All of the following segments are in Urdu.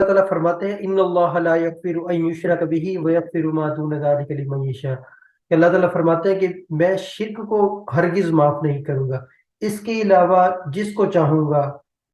تعالیٰ فرماتے ہیں ان اللہ لا یغفر ان یشرک بہ ویغفر ما دون ذلک لمن یشاء، کہ اللہ تعالیٰ فرماتے ہیں کہ میں شرک کو ہرگز معاف نہیں کروں گا، اس کے علاوہ جس کو چاہوں گا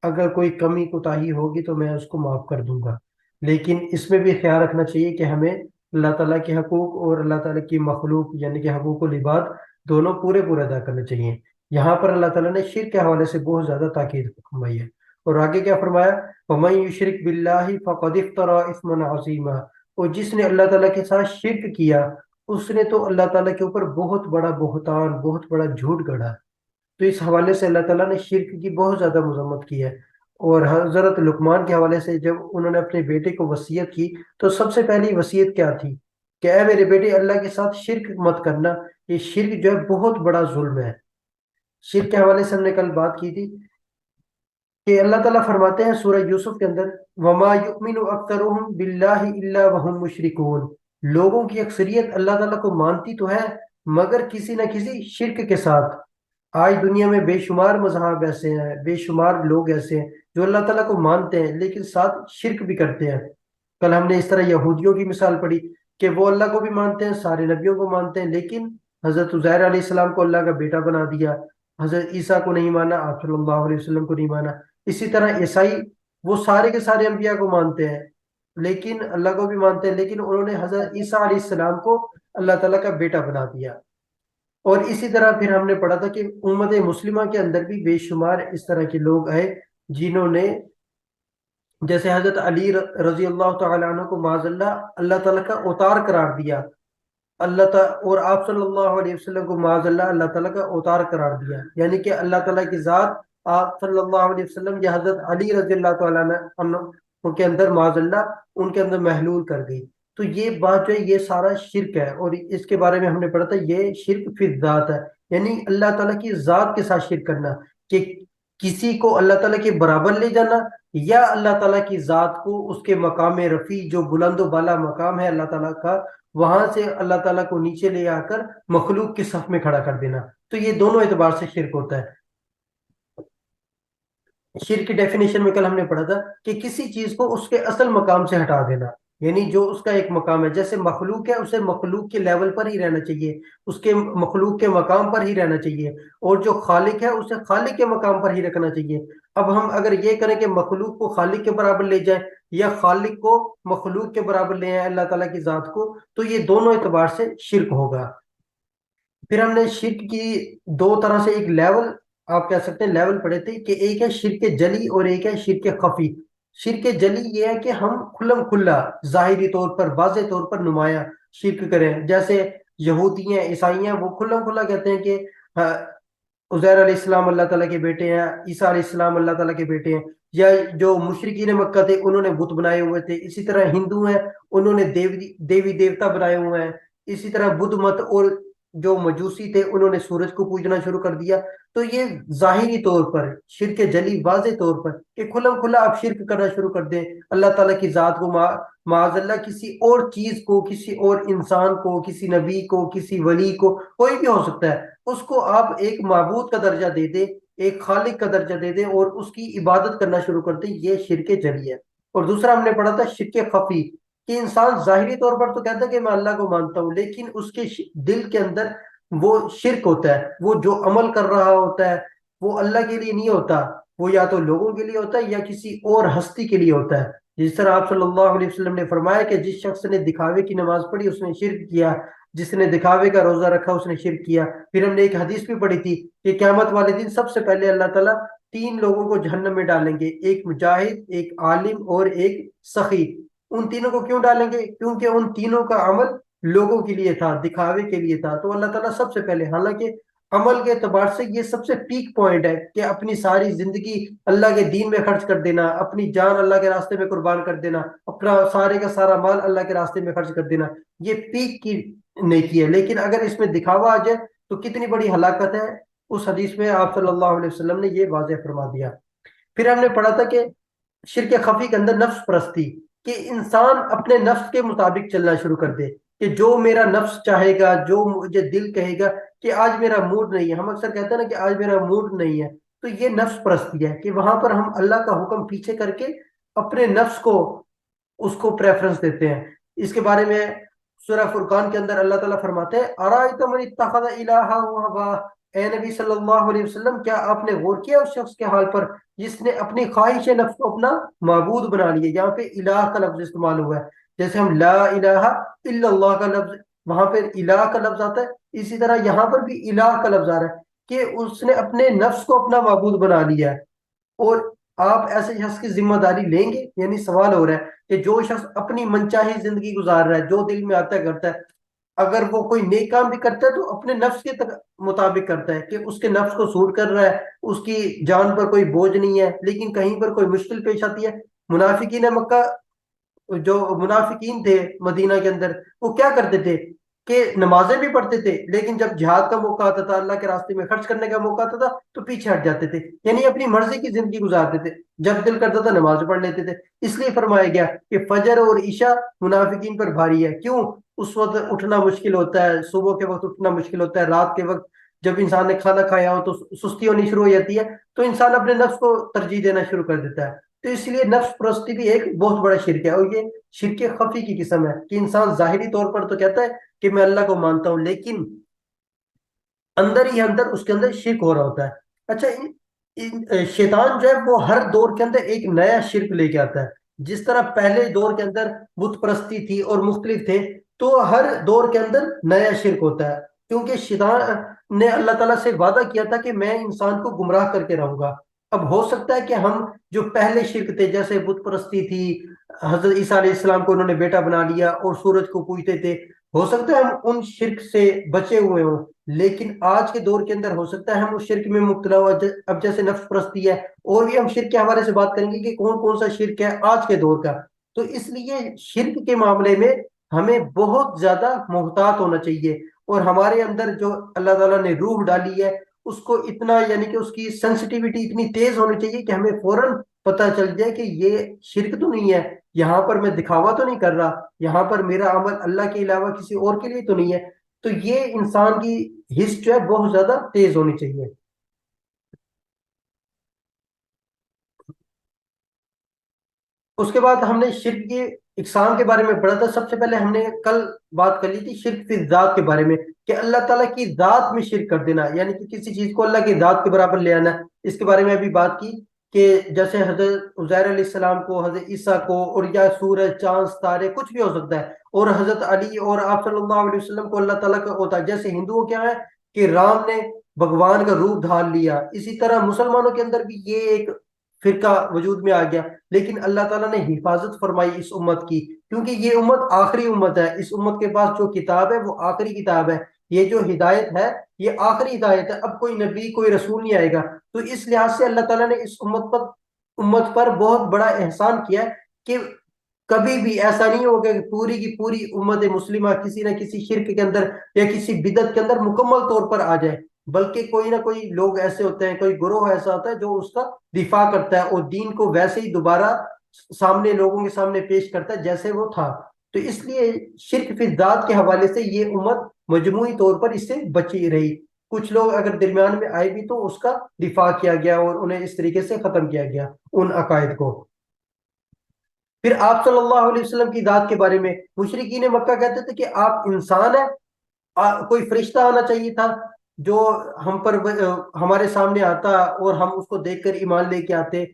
اگر کوئی کمی کوتاہی ہوگی تو میں اس کو معاف کر دوں گا۔ لیکن اس میں بھی خیال رکھنا چاہیے کہ ہمیں اللہ تعالیٰ کے حقوق اور اللہ تعالیٰ کی مخلوق یعنی کہ حقوق العباد دونوں پورے پورے ادا کرنے چاہیے۔ یہاں پر اللہ تعالیٰ نے شرک کے حوالے سے بہت زیادہ تاکید فرمائی ہے، اور آگے کیا فرمایا؟ وَمَن يُشْرِكْ بِاللَّهِ فَقَدِ افْتَرَىٰ إِثْمًا عَظِيمًا، اور جس نے اللہ تعالیٰ کے ساتھ شرک کیا اس نے تو اللہ تعالیٰ کے اوپر بہت بڑا بہتان، بہت بڑا جھوٹ گڑھا۔ تو اس حوالے سے اللہ تعالیٰ نے شرک کی بہت زیادہ مذمت کی ہے۔ اور حضرت لقمان کے حوالے سے جب انہوں نے اپنے بیٹے کو وصیت کی تو سب سے پہلی وصیت کیا تھی کہ اے میرے بیٹے اللہ کے ساتھ شرک مت کرنا، یہ شرک جو ہے بہت بڑا ظلم ہے۔ شرک کے حوالے سے ہم نے کل بات کی تھی کہ اللہ تعالیٰ فرماتے ہیں سورہ یوسف کے اندر وما یؤمن اکثرهم باللہ الا وهم مشرکون، لوگوں کی اکثریت اللہ تعالیٰ کو مانتی تو ہے مگر کسی نہ کسی شرک کے ساتھ۔ آج دنیا میں بے شمار مذاہب ایسے ہیں، بے شمار لوگ ایسے ہیں جو اللہ تعالیٰ کو مانتے ہیں لیکن ساتھ شرک بھی کرتے ہیں۔ کل ہم نے اس طرح یہودیوں کی مثال پڑھی کہ وہ اللہ کو بھی مانتے ہیں، سارے نبیوں کو مانتے ہیں، لیکن حضرت عزیر علیہ السلام کو اللہ کا بیٹا بنا دیا، حضرت عیسیٰ کو نہیں مانا، آپ صلی اللہ علیہ وسلم کو نہیں مانا۔ اسی طرح عیسائی وہ سارے کے سارے انبیاء کو مانتے ہیں لیکن اللہ کو بھی مانتے ہیں، لیکن انہوں نے حضرت عیسیٰ علیہ السلام کو اللہ تعالیٰ کا بیٹا بنا دیا۔ اور اسی طرح پھر ہم نے پڑھا تھا کہ امت مسلمہ کے اندر بھی بے شمار اس طرح کے لوگ آئے جنہوں نے جیسے حضرت علی رضی اللہ تعالیٰ عنہ کو معاذ اللہ اللہ تعالیٰ کا اوتار قرار دیا، اللہ تعالیٰ اور آپ صلی اللہ علیہ وسلم کو معاذ اللہ اللہ تعالیٰ کا اوتار قرار دیا، یعنی کہ اللہ تعالیٰ کی ذات آپ صلی اللہ علیہ وسلم یا حضرت علی رضی اللہ تعالیٰ عنہ کے اندر معاذ اللہ ان کے اندر محلول کر گئی۔ تو یہ بات جو ہے یہ سارا شرک ہے، اور اس کے بارے میں ہم نے پڑھا تھا یہ شرک فی الذات ہے، یعنی اللہ تعالیٰ کی ذات کے ساتھ شرک کرنا، کہ کسی کو اللہ تعالیٰ کے برابر لے جانا یا اللہ تعالیٰ کی ذات کو اس کے مقام رفیع جو بلند و بالا مقام ہے اللہ تعالیٰ کا، وہاں سے اللہ تعالیٰ کو نیچے لے آ کر مخلوق کے صف میں کھڑا کر دینا، تو یہ دونوں اعتبار سے شرک ہوتا ہے۔ شرک کی ڈیفینیشن میں کل ہم نے پڑھا تھا کہ کسی چیز کو اس کے اصل مقام سے ہٹا دینا، یعنی جو اس کا ایک مقام ہے، جیسے مخلوق ہے اسے مخلوق کے لیول پر ہی رہنا چاہیے، اس کے مخلوق کے مقام پر ہی رہنا چاہیے، اور جو خالق ہے اسے خالق کے مقام پر ہی رکھنا چاہیے۔ اب ہم اگر یہ کریں کہ مخلوق کو خالق کے برابر لے جائیں یا خالق کو مخلوق کے برابر لے آئیں اللہ تعالیٰ کی ذات کو، تو یہ دونوں اعتبار سے شرک ہوگا۔ پھر ہم نے شرک کی دو طرح سے ایک لیول آپ کہہ سکتے ہیں لیول پڑھے تھے کہ ایک ہے شرک جلی اور ایک ہے شرک خفی۔ شرک جلی یہ ہے کہ ہم کھلم کھلا ظاہری طور پر واضح طور پر نمایاں شرک کریں، جیسے یہودی ہیں عیسائی ہیں وہ کھلم کھلا کہتے ہیں کہ عزیر علیہ السلام اللہ تعالیٰ کے بیٹے ہیں، عیسیٰ علیہ السلام اللہ تعالیٰ کے بیٹے ہیں، یا جو مشرکین مکہ تھے انہوں نے بت بنائے ہوئے تھے، اسی طرح ہندو ہیں انہوں نے دیوی دیوتا بنائے ہوئے ہیں، اسی طرح بدھ مت اور جو مجوسی تھے انہوں نے سورج کو پوجنا شروع کر دیا۔ تو یہ ظاہری طور پر شرک جلی واضح طور پر کہ کھلم کھلا آپ شرک کرنا شروع کر دیں اللہ تعالیٰ کی ذات کو، معاذ اللہ کسی اور چیز کو، کسی اور انسان کو، کسی نبی کو، کسی ولی کو، کوئی بھی ہو سکتا ہے، اس کو آپ ایک معبود کا درجہ دے دیں، ایک خالق کا درجہ دے دیں اور اس کی عبادت کرنا شروع کر دیں، یہ شرک جلی ہے۔ اور دوسرا ہم نے پڑھا تھا شرک خفی، کہ انسان ظاہری طور پر تو کہتا ہے کہ میں اللہ کو مانتا ہوں لیکن اس کے دل کے اندر وہ شرک ہوتا ہے، وہ جو عمل کر رہا ہوتا ہے وہ اللہ کے لیے نہیں ہوتا، وہ یا تو لوگوں کے لیے ہوتا ہے یا کسی اور ہستی کے لیے ہوتا ہے۔ جس طرح آپ صلی اللہ علیہ وسلم نے فرمایا کہ جس شخص نے دکھاوے کی نماز پڑھی اس نے شرک کیا، جس نے دکھاوے کا روزہ رکھا اس نے شرک کیا۔ پھر ہم نے ایک حدیث بھی پڑھی تھی کہ قیامت والے دن سب سے پہلے اللہ تعالیٰ تین لوگوں کو جہنم میں ڈالیں گے، ایک مجاہد، ایک عالم اور ایک سخی۔ ان تینوں کو کیوں ڈالیں گے؟ کیونکہ ان تینوں کا عمل لوگوں کے لیے تھا، دکھاوے کے لیے تھا۔ تو اللہ تعالیٰ سب سے پہلے، حالانکہ عمل کے اعتبار سے یہ سب سے پیک پوائنٹ ہے کہ اپنی ساری زندگی اللہ کے دین میں خرچ کر دینا، اپنی جان اللہ کے راستے میں قربان کر دینا، اپنا سارے کا سارا مال اللہ کے راستے میں خرچ کر دینا، یہ پیک کی نیکی ہے۔ لیکن اگر اس میں دکھاوا آ جائے تو کتنی بڑی ہلاکت ہے، اس حدیث میں آپ صلی اللہ علیہ وسلم نے یہ واضح فرما دیا۔ پھر ہم نے پڑھا تھا کہ شرک خفی کے اندر نفس پرستی، کہ انسان اپنے نفس کے مطابق چلنا شروع کر دے، کہ جو میرا نفس چاہے گا، جو مجھے دل کہے گا کہ آج میرا موڈ نہیں ہے، ہم اکثر کہتے ہیں نا کہ آج میرا موڈ نہیں ہے، تو یہ نفس پرستی ہے کہ وہاں پر ہم اللہ کا حکم پیچھے کر کے اپنے نفس کو اس کو پریفرنس دیتے ہیں۔ اس کے بارے میں سورہ فرقان کے اندر اللہ تعالیٰ فرماتے ہیں ارائیت من اتخذ الہہ ہواہ، اے نبی صلی اللہ علیہ وسلم کیا آپ نے غور کیا اس شخص کے حال پر جس نے اپنی خواہش نفس کو اپنا معبود بنا لیا۔ یہاں پہ الہ کا لفظ استعمال ہوا ہے، جیسے ہم لا الہ الا اللہ کا لفظ وہاں پہ الہ کا لفظ آتا ہے، اسی طرح یہاں پر بھی الہ کا لفظ آ رہا ہے کہ اس نے اپنے نفس کو اپنا معبود بنا لیا ہے۔ اور آپ ایسے شخص کی ذمہ داری لیں گے؟ یعنی سوال ہو رہا ہے کہ جو شخص اپنی منچاہی زندگی گزار رہا ہے، جو دل میں آتا ہے کرتا ہے، اگر وہ کوئی نیک کام بھی کرتا ہے تو اپنے نفس کے مطابق کرتا ہے کہ اس کے نفس کو سوٹ کر رہا ہے، اس کی جان پر کوئی بوجھ نہیں ہے۔ لیکن کہیں پر کوئی مشکل پیش آتی ہے، منافقین مکہ، جو منافقین تھے مدینہ کے اندر، وہ کیا کرتے تھے کہ نمازیں بھی پڑھتے تھے، لیکن جب جہاد کا موقع آتا تھا، اللہ کے راستے میں خرچ کرنے کا موقع آتا تھا تو پیچھے ہٹ جاتے تھے، یعنی اپنی مرضی کی زندگی گزارتے تھے۔ جب دل کرتا تھا نماز پڑھ لیتے تھے۔ اس لیے فرمایا گیا کہ فجر اور عشاء منافقین پر بھاری ہے۔ کیوں؟ اس وقت اٹھنا مشکل ہوتا ہے، صبح کے وقت اٹھنا مشکل ہوتا ہے، رات کے وقت جب انسان نے کھانا کھایا ہو تو سستی ہونی شروع ہو جاتی ہے، تو انسان اپنے نفس کو ترجیح دینا شروع کر دیتا ہے۔ تو اس لیے نفس پرستی بھی ایک بہت بڑا شرک ہے، اور یہ شرک خفی کی قسم ہے کہ انسان ظاہری طور پر تو کہتا ہے کہ میں اللہ کو مانتا ہوں، لیکن اندر ہی اندر اس کے اندر شرک ہو رہا ہوتا ہے۔ اچھا، شیطان جو ہے وہ ہر دور کے اندر ایک نیا شرک لے کے آتا ہے۔ جس طرح پہلے دور کے اندر بت پرستی تھی اور مختلف تھے، تو ہر دور کے اندر نیا شرک ہوتا ہے، کیونکہ شیطان نے اللہ تعالیٰ سے وعدہ کیا تھا کہ میں انسان کو گمراہ کر کے رہوں گا۔ اب ہو سکتا ہے کہ ہم جو پہلے شرک تھے، جیسے بت پرستی تھی، حضرت عیسیٰ علیہ السلام کو انہوں نے بیٹا بنا لیا اور سورج کو پوجتے تھے، ہو سکتا ہے ہم ان شرک سے بچے ہوئے ہوں، لیکن آج کے دور کے اندر ہو سکتا ہے ہم اس شرک میں مبتلا ہو۔ اب جیسے نفس پرستی ہے، اور بھی ہم شرک کے حوالے سے بات کریں گے کہ کون کون سا شرک ہے آج کے دور کا۔ تو اس لیے شرک کے معاملے میں ہمیں بہت زیادہ محتاط ہونا چاہیے، اور ہمارے اندر جو اللہ تعالیٰ نے روح ڈالی ہے اس کو اتنا، یعنی کہ اس کی سینسٹیوٹی اتنی تیز ہونی چاہیے کہ ہمیں فوراً پتہ چل جائے کہ یہ شرک تو نہیں ہے، یہاں پر میں دکھاوا تو نہیں کر رہا، یہاں پر میرا عمل اللہ کے علاوہ کسی اور کے لیے تو نہیں ہے۔ تو یہ انسان کی حس جو ہے بہت زیادہ تیز ہونی چاہیے۔ اس کے بعد ہم نے شرک کی اقسام کے بارے میں پڑھا تھا۔ سب سے پہلے ہم نے کل بات کر لی تھی شرک فی ذات کے بارے میں، کہ اللہ تعالیٰ کی ذات میں شرک کر دینا، یعنی کہ کسی چیز کو اللہ کی ذات کے برابر لے آنا۔ اس کے بارے میں ابھی بات کی کہ جیسے حضرت عزیر علیہ السلام کو، حضرت عیسیٰ کو، اور یا سورج، چاند، ستارے، کچھ بھی ہو سکتا ہے، اور حضرت علی اور آپ صلی اللہ علیہ وسلم کو اللہ تعالیٰ کا ہوتا ہے۔ جیسے ہندوؤں کیا ہے کہ رام نے بھگوان کا روپ ڈھال لیا، اسی طرح مسلمانوں کے اندر بھی یہ ایک فرقہ وجود میں آ گیا۔ لیکن اللہ تعالیٰ نے حفاظت فرمائی اس امت کی، کیونکہ یہ امت آخری امت ہے، اس امت کے پاس جو کتاب ہے وہ آخری کتاب ہے، یہ جو ہدایت ہے یہ آخری ہدایت ہے، اب کوئی نبی کوئی رسول نہیں آئے گا۔ تو اس لحاظ سے اللہ تعالیٰ نے اس امت پر بہت بڑا احسان کیا ہے کہ کبھی بھی ایسا نہیں ہوگا کہ پوری کی پوری امت مسلمہ کسی نہ کسی شرک کے اندر یا کسی بدعت کے اندر مکمل طور پر آ جائے، بلکہ کوئی نہ کوئی لوگ ایسے ہوتے ہیں، کوئی گروہ ایسا ہوتا ہے جو اس کا دفاع کرتا ہے اور دین کو ویسے ہی دوبارہ سامنے لوگوں کے سامنے پیش کرتا ہے جیسے وہ تھا۔ تو اس لیے شرک فی ذات کے حوالے سے یہ امت مجموعی طور پر اس سے بچی رہی۔ کچھ لوگ اگر درمیان میں آئے بھی تو اس کا دفاع کیا گیا اور انہیں اس طریقے سے ختم کیا گیا ان عقائد کو۔ پھر آپ صلی اللہ علیہ وسلم کی ذات کے بارے میں مشرکین مکہ کہتے تھے کہ آپ انسان ہیں، کوئی فرشتہ آنا چاہیے تھا جو ہم پر ہمارے سامنے آتا اور ہم اس کو دیکھ کر ایمان لے کے آتے۔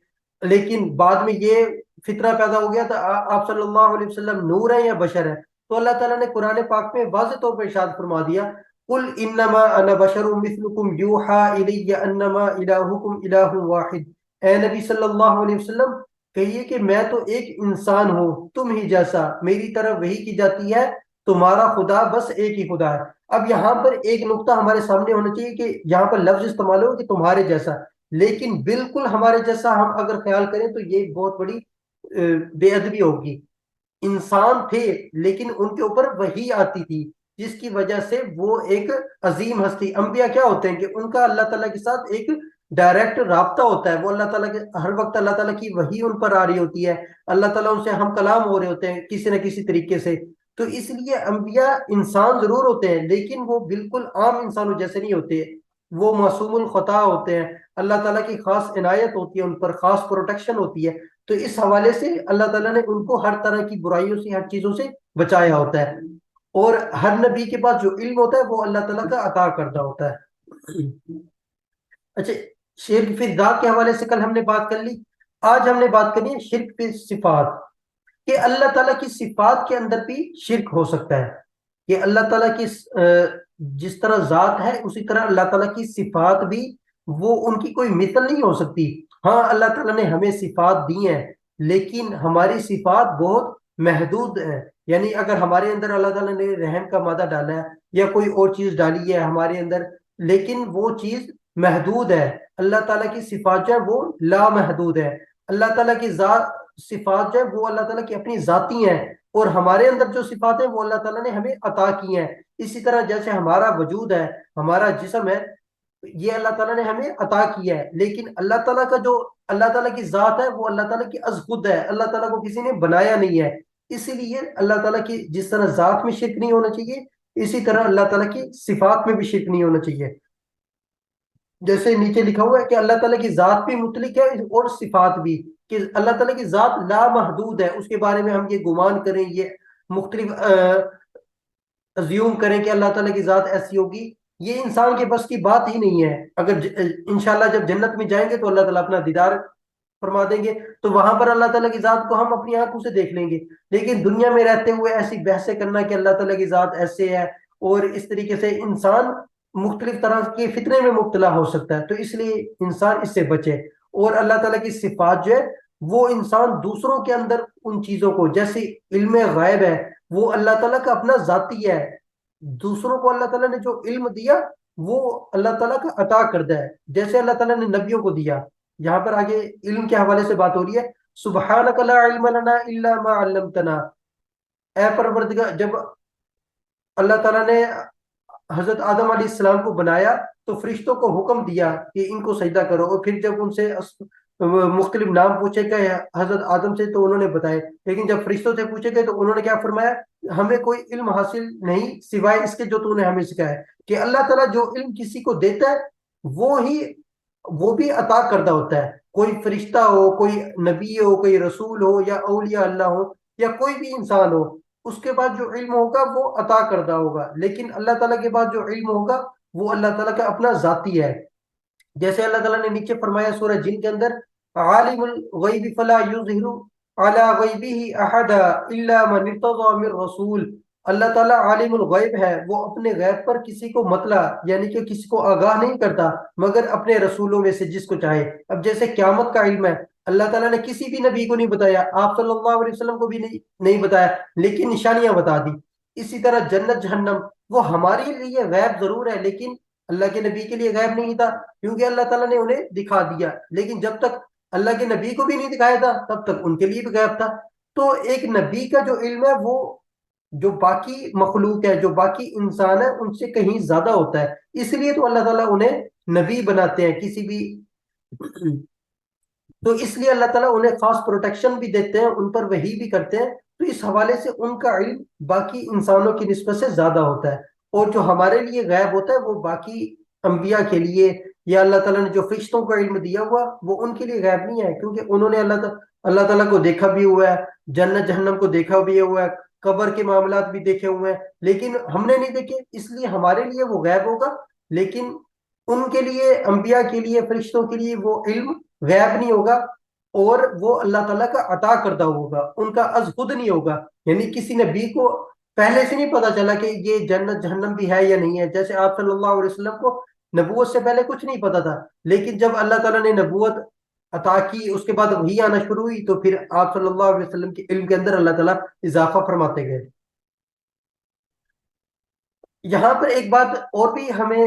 لیکن بعد میں یہ فطرہ پیدا ہو گیا تھا، آپ صلی اللہ علیہ وسلم نور ہیں یا بشر ہیں؟ تو اللہ تعالیٰ نے قرآن پاک میں واضح طور پر ارشاد فرما دیا قل انما انا بشر مثلکم یوحا الی انما الہکم الہ واحد۔ اے نبی صلی اللہ علیہ وسلم کہیے کہ میں تو ایک انسان ہوں تم ہی جیسا، میری طرف وحی کی جاتی ہے، تمہارا خدا بس ایک ہی خدا ہے۔ اب یہاں پر ایک نقطہ ہمارے سامنے ہونا چاہیے کہ یہاں پر لفظ استعمال ہو کہ تمہارے جیسا، لیکن بالکل ہمارے جیسا ہم اگر خیال کریں تو یہ بہت بڑی بے ادبی ہوگی۔ انسان تھے لیکن ان کے اوپر وحی آتی تھی، جس کی وجہ سے وہ ایک عظیم ہستی۔ انبیاء کیا ہوتے ہیں کہ ان کا اللہ تعالیٰ کے ساتھ ایک ڈائریکٹ رابطہ ہوتا ہے، وہ اللہ تعالیٰ کے ہر وقت اللہ تعالیٰ کی وحی ان پر آ رہی ہوتی ہے، اللہ تعالیٰ ان سے ہم کلام ہو رہے ہوتے ہیں کسی نہ کسی طریقے سے۔ تو اس لیے انبیاء انسان ضرور ہوتے ہیں لیکن وہ بالکل عام انسانوں جیسے نہیں ہوتے، وہ معصوم الخطا ہوتے ہیں، اللہ تعالیٰ کی خاص عنایت ہوتی ہے ان پر، خاص پروٹیکشن ہوتی ہے۔ تو اس حوالے سے اللہ تعالیٰ نے ان کو ہر طرح کی برائیوں سے، ہر چیزوں سے بچایا ہوتا ہے، اور ہر نبی کے پاس جو علم ہوتا ہے وہ اللہ تعالیٰ کا عطا کردہ ہوتا ہے۔ اچھا، شرک فی ذات کے حوالے سے کل ہم نے بات کر لی، آج ہم نے بات کرنی ہے شرک فی صفات، کہ اللہ تعالیٰ کی صفات کے اندر بھی شرک ہو سکتا ہے، کہ اللہ تعالیٰ کی جس طرح ذات ہے اسی طرح اللہ تعالیٰ کی صفات بھی، وہ ان کی کوئی مثل نہیں ہو سکتی۔ ہاں اللہ تعالیٰ نے ہمیں صفات دی ہیں، لیکن ہماری صفات بہت محدود ہیں، یعنی اگر ہمارے اندر اللہ تعالیٰ نے رحم کا مادہ ڈالا ہے یا کوئی اور چیز ڈالی ہے ہمارے اندر، لیکن وہ چیز محدود ہے۔ اللہ تعالیٰ کی صفات جو ہے وہ لامحدود ہے۔ اللہ تعالیٰ کی ذات صفات جو ہے وہ اللہ تعالیٰ کی اپنی ذاتی ہیں، اور ہمارے اندر جو صفات ہیں وہ اللہ تعالیٰ نے ہمیں عطا کی ہیں۔ اسی طرح جیسے ہمارا وجود ہے، ہمارا جسم ہے، یہ اللہ تعالیٰ نے ہمیں عطا کیا ہے، لیکن اللہ تعالیٰ کا جو اللہ تعالیٰ کی ذات ہے وہ اللہ تعالیٰ کی از خود ہے، اللہ تعالیٰ کو کسی نے بنایا نہیں ہے۔ اسی لیے اللہ تعالیٰ کی جس طرح ذات میں شرک نہیں ہونا چاہیے، اسی طرح اللہ تعالیٰ کی صفات میں بھی شرک نہیں ہونا چاہیے۔ جیسے نیچے لکھا ہوا ہے کہ اللہ تعالیٰ کی ذات بھی مطلق ہے اور صفات بھی، کہ اللہ تعالیٰ کی ذات لامحدود ہے، اس کے بارے میں ہم یہ گمان کریں، یہ مختلف ازیوم کریں کہ اللہ تعالیٰ کی ذات ایسی ہوگی، یہ انسان کے بس کی بات ہی نہیں ہے۔ اگر انشاءاللہ جب جنت میں جائیں گے تو اللہ تعالیٰ اپنا دیدار فرما دیں گے، تو وہاں پر اللہ تعالیٰ کی ذات کو ہم اپنی آنکھوں سے دیکھ لیں گے، لیکن دنیا میں رہتے ہوئے ایسی بحثیں کرنا کہ اللہ تعالیٰ کی ذات ایسے ہے، اور اس طریقے سے انسان مختلف طرح کے فتنے میں مبتلا ہو سکتا ہے، تو اس لیے انسان اس سے بچے۔ اور اللہ تعالیٰ کی صفات جو ہے وہ انسان دوسروں کے اندر ان چیزوں کو، جیسے علم غیب ہے وہ اللہ تعالیٰ کا اپنا ذاتی ہے، دوسروں کو اللہ تعالیٰ نے جو علم دیا وہ اللہ تعالیٰ کا عطا کردہ ہے، جیسے اللہ تعالیٰ نے نبیوں کو دیا۔ یہاں پر آگے علم کے حوالے سے بات ہو رہی ہے، سبحانک لا علم لنا الا ما علمتنا، اے پروردگار، جب اللہ تعالیٰ نے حضرت آدم علیہ السلام کو بنایا تو فرشتوں کو حکم دیا کہ ان کو سجدہ کرو، اور پھر جب ان سے مختلف نام پوچھے گئے حضرت آدم سے تو انہوں نے بتائے، لیکن جب فرشتوں سے پوچھے گئے تو انہوں نے کیا فرمایا، ہمیں کوئی علم حاصل نہیں سوائے اس کے جو تو نے ہمیں سکھایا ہے۔ کہ اللہ تعالیٰ جو علم کسی کو دیتا ہے وہ بھی عطا کردہ ہوتا ہے، کوئی فرشتہ ہو، کوئی نبی ہو، کوئی رسول ہو، یا اولیاء اللہ ہو، یا کوئی بھی انسان ہو، اس کے بعد جو علم ہوگا وہ عطا کردہ ہوگا، لیکن اللہ تعالیٰ کے بعد جو علم ہوگا وہ اللہ تعالیٰ کا اپنا ذاتی ہے۔ جیسے اللہ تعالیٰ نے نیچے فرمایا سورہ جن کے اندر، عالم الغیب فلا یظہر علی غیبہ احدا الا من ارتضی من رسول، اللہ تعالیٰ عالم الغیب ہے، وہ اپنے غیب پر کسی کو مطلع یعنی کہ کسی کو آگاہ نہیں کرتا مگر اپنے رسولوں میں سے جس کو چاہے۔ اب جیسے قیامت کا علم ہے، اللہ تعالیٰ نے کسی بھی نبی کو نہیں بتایا، آپ صلی اللہ علیہ وسلم کو بھی نہیں بتایا، لیکن نشانیاں بتا دی۔ اسی طرح جنت جہنم وہ ہمارے لیے غیب ضرور ہے، لیکن اللہ کے نبی کے لیے غیب نہیں تھا، کیونکہ اللہ تعالیٰ نے انہیں دکھا دیا، لیکن جب تک اللہ کے نبی کو بھی نہیں دکھایا تھا تب تک ان کے لیے بھی غیب تھا۔ تو ایک نبی کا جو علم ہے وہ جو باقی مخلوق ہے، جو باقی انسان ہے، ان سے کہیں زیادہ ہوتا ہے، اس لیے تو اللہ تعالیٰ انہیں نبی بناتے ہیں کسی بھی، تو اس لیے اللہ تعالیٰ انہیں خاص پروٹیکشن بھی دیتے ہیں، ان پر وحی بھی کرتے ہیں، تو اس حوالے سے ان کا علم باقی انسانوں کی نسبت سے زیادہ ہوتا ہے۔ اور جو ہمارے لیے غیب ہوتا ہے وہ باقی انبیاء کے لیے، یا اللہ تعالیٰ نے جو فرشتوں کا علم دیا ہوا وہ ان کے لیے غیب نہیں ہے، کیونکہ انہوں نے اللہ تعالیٰ کو دیکھا بھی ہوا ہے، جنت جہنم کو دیکھا بھی ہوا ہے، قبر کے معاملات بھی دیکھے ہوئے ہیں، لیکن ہم نے نہیں دیکھے، اس لیے ہمارے لیے وہ غیب ہوگا، لیکن ان کے لیے، انبیاء کے لیے، فرشتوں کے لیے وہ علم غیب نہیں ہوگا، اور وہ اللہ تعالیٰ کا عطا کردہ ہوگا، ان کا از خود نہیں ہوگا، یعنی کسی نبی کو پہلے سے نہیں پتا چلا کہ یہ جنت جہنم بھی ہے یا نہیں ہے۔ جیسے آپ صلی اللہ علیہ وسلم کو نبوت سے پہلے کچھ نہیں پتا تھا، لیکن جب اللہ تعالیٰ نے نبوت عطا کی، اس کے بعد وحی آنا شروع ہوئی، تو پھر آپ صلی اللہ علیہ وسلم کے علم کے اندر اللہ تعالیٰ اضافہ فرماتے گئے۔ یہاں پر ایک بات اور بھی ہمیں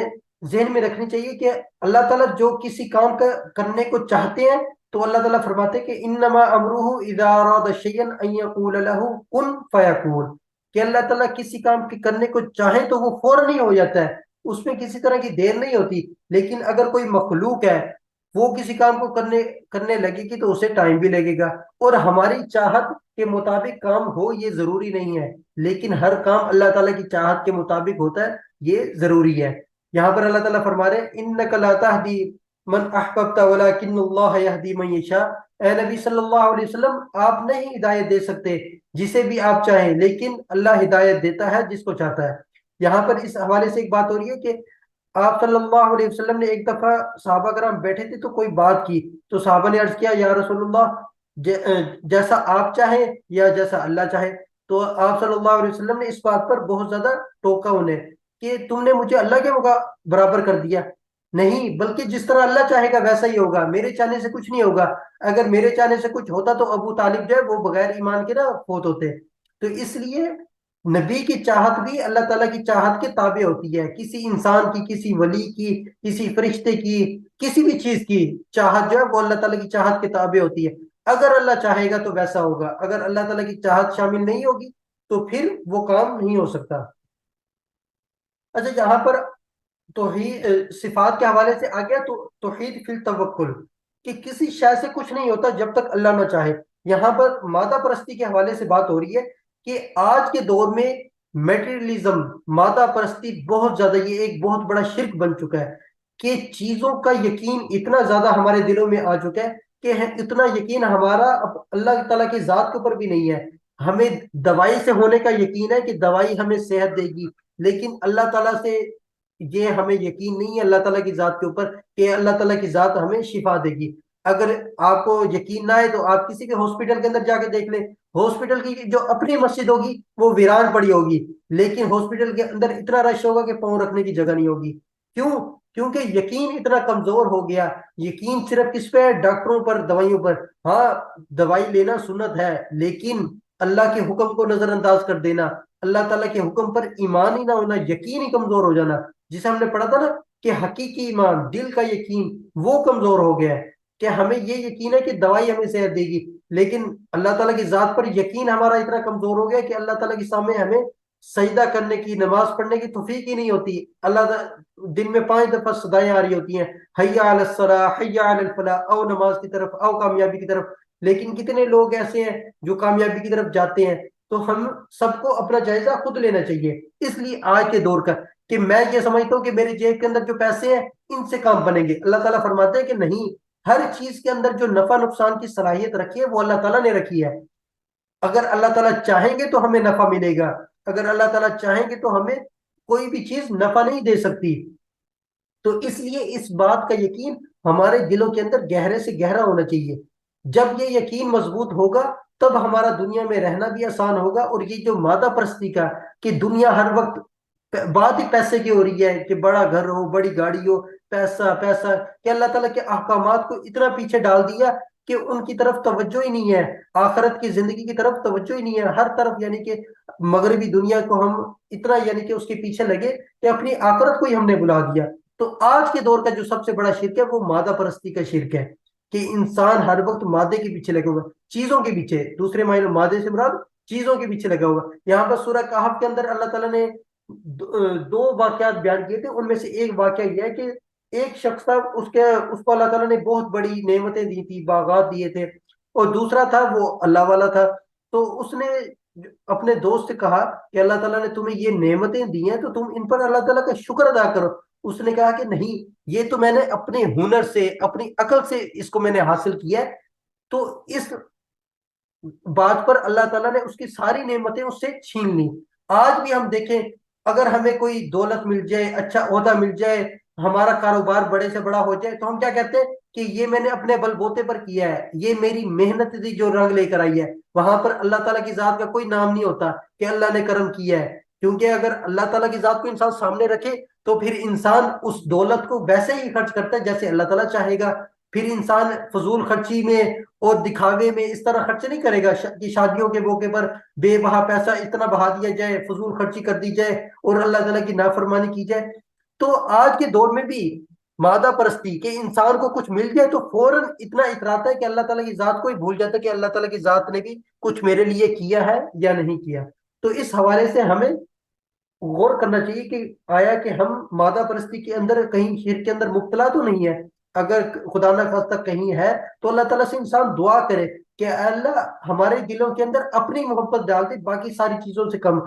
ذہن میں رکھنی چاہیے کہ اللہ تعالیٰ جو کسی کام کا کرنے کو چاہتے ہیں تو اللہ تعالیٰ فرماتے ہیں کہ انما امرہ اذا اراد شیئا ان یقول له کن فیکون، کہ اللہ تعالیٰ کسی کام کے کرنے کو چاہیں تو وہ فوراً ہی ہو جاتا ہے، اس میں کسی طرح کی دیر نہیں ہوتی، لیکن اگر کوئی مخلوق ہے وہ کسی کام کو کرنے لگے گی تو اسے ٹائم بھی لگے گا، اور ہماری چاہت کے مطابق کام ہو یہ ضروری نہیں ہے، لیکن ہر کام اللہ تعالیٰ کی چاہت کے مطابق ہوتا ہے، یہ ضروری ہے۔ یہاں پر اللہ تعالیٰ فرما رہے ہیں انک لا تہدی من احببت ولکن اللہ یہدی من یشاء، اے نبی صلی اللہ علیہ وسلم آپ نہیں ہدایت دے سکتے جسے بھی آپ چاہیں، لیکن اللہ ہدایت دیتا ہے جس کو چاہتا ہے۔ یہاں پر اس حوالے سے ایک بات ہو رہی ہے کہ آپ صلی اللہ علیہ وسلم نے ایک دفعہ صحابہ کرام بیٹھے تھے تو کوئی بات کی، تو صحابہ نے عرض کیا یا رسول اللہ جیسا آپ چاہیں یا جیسا اللہ چاہے۔ تو آپ صلی اللہ علیہ وسلم نے اس بات پر بہت زیادہ ٹوکا انہیں کہ تم نے مجھے اللہ کے برابر کر دیا، نہیں بلکہ جس طرح اللہ چاہے گا ویسا ہی ہوگا، میرے چاہنے سے کچھ نہیں ہوگا۔ اگر میرے چاہنے سے کچھ ہوتا تو ابو طالب جو ہے وہ بغیر ایمان کے نا فوت ہوتے۔ تو اس لیے نبی کی چاہت بھی اللہ تعالیٰ کی چاہت کے تابع ہوتی ہے، کسی انسان کی، کسی ولی کی، کسی فرشتے کی، کسی بھی چیز کی چاہت جو ہے وہ اللہ تعالیٰ کی چاہت کے تابع ہوتی ہے۔ اگر اللہ چاہے گا تو ویسا ہوگا، اگر اللہ تعالیٰ کی چاہت شامل نہیں ہوگی تو پھر وہ کام نہیں ہو سکتا۔ اچھا یہاں پر توحید صفات کے حوالے سے آ گیا تو توحید فی التوکل، کہ کسی شے سے کچھ نہیں ہوتا جب تک اللہ نہ چاہے۔ یہاں پر مادہ پرستی کے حوالے سے بات ہو رہی ہے کہ آج کے دور میں میٹیریلزم، مادہ پرستی بہت زیادہ، یہ ایک بہت بڑا شرک بن چکا ہے کہ چیزوں کا یقین اتنا زیادہ ہمارے دلوں میں آ چکا ہے کہ اتنا یقین ہمارا اب اللہ تعالیٰ کی ذات کے اوپر بھی نہیں ہے۔ ہمیں دوائی سے ہونے کا یقین ہے کہ دوائی ہمیں صحت دے گی، لیکن اللہ تعالیٰ سے یہ ہمیں یقین نہیں ہے اللہ تعالیٰ کی ذات کے اوپر کہ اللہ تعالیٰ کی ذات ہمیں شفا دے گی۔ اگر آپ کو یقین نہ ہے تو آپ کسی کے ہاسپٹل کے اندر جا کے دیکھ لیں، ہاسپٹل کی جو اپنی مسجد ہوگی وہ ویران پڑی ہوگی، لیکن ہاسپٹل کے اندر اتنا رش ہوگا کہ پاؤں رکھنے کی جگہ نہیں ہوگی۔ کیوں؟ کیونکہ یقین اتنا کمزور ہو گیا۔ یقین صرف کس پہ ہے؟ ڈاکٹروں پر، دوائیوں پر۔ ہاں دوائی لینا سنت ہے، لیکن اللہ کے حکم کو نظر انداز کر دینا، اللہ تعالیٰ کے حکم پر ایمان ہی نہ ہونا، یقین ہی کمزور ہو جانا، جسے ہم نے پڑھا تھا نا کہ حقیقی ایمان، دل کا یقین، وہ کمزور ہو گیا ہے کہ ہمیں یہ یقین ہے کہ دوائی ہمیں صحت دے گی، لیکن اللہ تعالیٰ کی ذات پر یقین ہمارا اتنا کمزور ہو گیا کہ اللہ تعالیٰ کے سامنے ہمیں سجدہ کرنے کی، نماز پڑھنے کی توفیق ہی نہیں ہوتی۔ دن میں 5 دفعہ صدائیں آ رہی ہوتی ہیں، حیا علی الصلاح، حیا علی الفلاح، او نماز کی طرف، او کامیابی کی طرف، لیکن کتنے لوگ ایسے ہیں جو کامیابی کی طرف جاتے ہیں؟ تو ہم سب کو اپنا جائزہ خود لینا چاہیے۔ اس لیے آج کے دور کا کہ میں یہ سمجھتا ہوں کہ میرے جیب کے اندر جو پیسے ہیں ان سے کام بنیں گے، اللہ تعالیٰ فرماتے ہیں کہ نہیں، ہر چیز کے اندر جو نفع نقصان کی صلاحیت رکھی ہے وہ اللہ تعالیٰ نے رکھی ہے۔ اگر اللہ تعالیٰ چاہیں گے تو ہمیں نفع ملے گا، اگر اللہ تعالیٰ چاہیں گے تو ہمیں کوئی بھی چیز نفع نہیں دے سکتی۔ تو اس لیے اس بات کا یقین ہمارے دلوں کے اندر گہرے سے گہرا ہونا چاہیے۔ جب یہ یقین مضبوط ہوگا تب ہمارا دنیا میں رہنا بھی آسان ہوگا۔ اور یہ جو مادہ پرستی کا کہ دنیا ہر وقت بات ہی پیسے کی ہو رہی ہے کہ بڑا گھر ہو، بڑی گاڑی ہو، پیسہ پیسہ، کہ اللہ تعالیٰ کے احکامات کو اتنا پیچھے ڈال دیا کہ ان کی طرف توجہ ہی نہیں ہے، آخرت کی زندگی کی طرف توجہ ہی نہیں ہے۔ ہر طرف یعنی کہ مغربی دنیا کو ہم اتنا یعنی کہ اس کے پیچھے لگے کہ اپنی آخرت کو ہی ہم نے بلا دیا۔ تو آج کے دور کا جو سب سے بڑا شرک ہے وہ مادہ پرستی کا شرک ہے کہ انسان ہر وقت مادے کے پیچھے لگا ہوگا، چیزوں کے پیچھے، دوسرے معنی مادے سے مراد چیزوں کے پیچھے لگا ہوگا۔ یہاں پر سورہ کہف کے اندر اللہ تعالیٰ نے دو واقعات بیان کیے تھے، ان میں سے ایک واقعہ یہ ہے کہ ایک شخص تھا، اس کو اللہ تعالیٰ نے بہت بڑی نعمتیں دی تھی، باغات دیے تھے، اور دوسرا تھا وہ اللہ والا تھا۔ تو اس نے اپنے دوست سے کہا کہ اللہ تعالیٰ نے تمہیں یہ نعمتیں دی ہیں تو تم ان پر اللہ تعالیٰ کا شکر ادا کرو۔ اس نے کہا کہ نہیں، یہ تو میں نے اپنے ہنر سے، اپنی عقل سے اس کو میں نے حاصل کیا ہے۔ تو اس بات پر اللہ تعالیٰ نے اس کی ساری نعمتیں اس سے چھین لی۔ آج بھی ہم دیکھیں، اگر ہمیں کوئی دولت مل جائے، اچھا عہدہ مل جائے، ہمارا کاروبار بڑے سے بڑا ہو جائے، تو ہم کیا کہتے ہیں کہ یہ میں نے اپنے بل بوتے پر کیا ہے، یہ میری محنت تھی جو رنگ لے کر آئی ہے۔ وہاں پر اللہ تعالیٰ کی ذات کا کوئی نام نہیں ہوتا کہ اللہ نے کرم کیا ہے، کیونکہ اگر اللہ تعالیٰ کی ذات کو انسان سامنے رکھے تو پھر انسان اس دولت کو ویسے ہی خرچ کرتا ہے جیسے اللہ تعالیٰ چاہے گا۔ پھر انسان فضول خرچی میں اور دکھاوے میں اس طرح خرچ نہیں کرے گا کہ شادیوں کے موقع پر بے بہا پیسہ اتنا بہا دیا جائے، فضول خرچی کر دی جائے اور اللہ تعالیٰ کی نافرمانی کی جائے۔ تو آج کے دور میں بھی مادہ پرستی کہ انسان کو کچھ مل جائے تو فوراً اتنا اتراتا ہے کہ اللہ تعالیٰ کی ذات کو ہی بھول جاتا ہے کہ اللہ تعالیٰ کی ذات نے بھی کچھ میرے لیے کیا ہے یا نہیں کیا۔ تو اس حوالے سے ہمیں غور کرنا چاہیے کہ آیا کہ ہم مادہ پرستی کے اندر کہیں شرک کے اندر مبتلا تو نہیں ہے۔ اگر خدا نہ خواستہ کہیں ہے تو اللہ تعالیٰ سے انسان دعا کرے کہ اے اللہ ہمارے دلوں کے اندر اپنی محبت ڈال دے باقی ساری چیزوں سے کم،